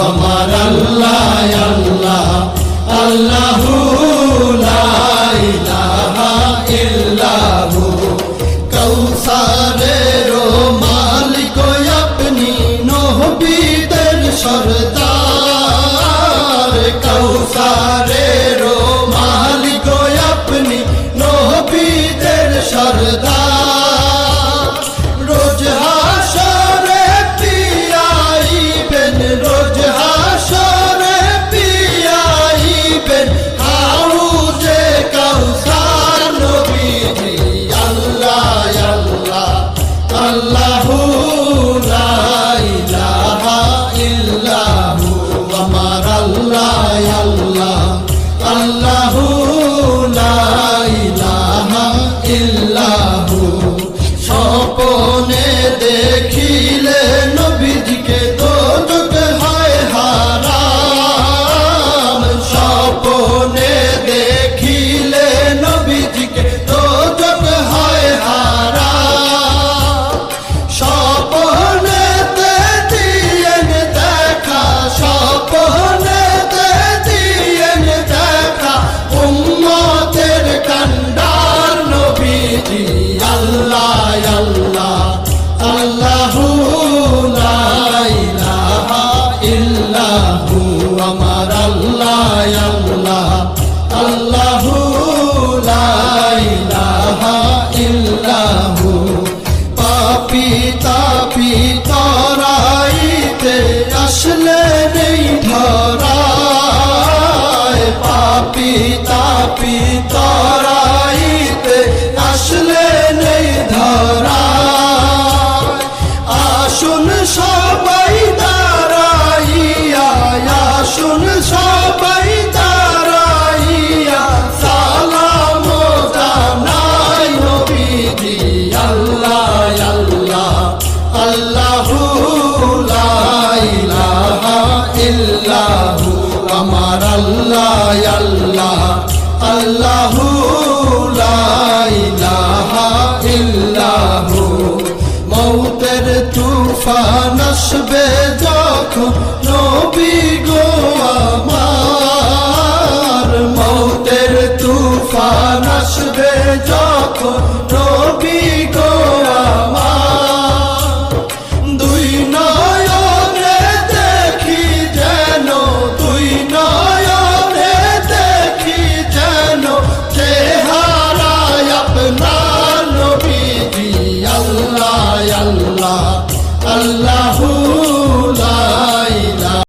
আমার আল্লাহ আল্লাহ আল্লাহু লা ইলাহা ইল্লাহু কৌসারের মালিক আপনি নবীদের সরদার কৌসারের মালিক আপনি নবীদের সরদার রোজ হাসরে পিয়াইবেন রোজ হাসরে পিয়াইবেন হাউজে কাউসার নবীজি আল্লাহ আল্লাহ আল্লাহু লা ইলাহা ইল্লাহু আমার আল্লাহ আল্লাহ আল্লাহু লা ইলাহা ইল্লাহু স্বপ্নে দেখিলে নবীজিকে দোজখ হয় হারাম স্বপ্নে দেখিলে নবীজিকে দোজখ হয় হারাম স্বপ্নেতে দিয়েন দেখা স্বপ্নেতে দিয়েন দেখা উম্মতের কান্ডার নবীজি আল্লাহ আল্লাহ আল্লাহু লা ইলাহা ইল্লাহু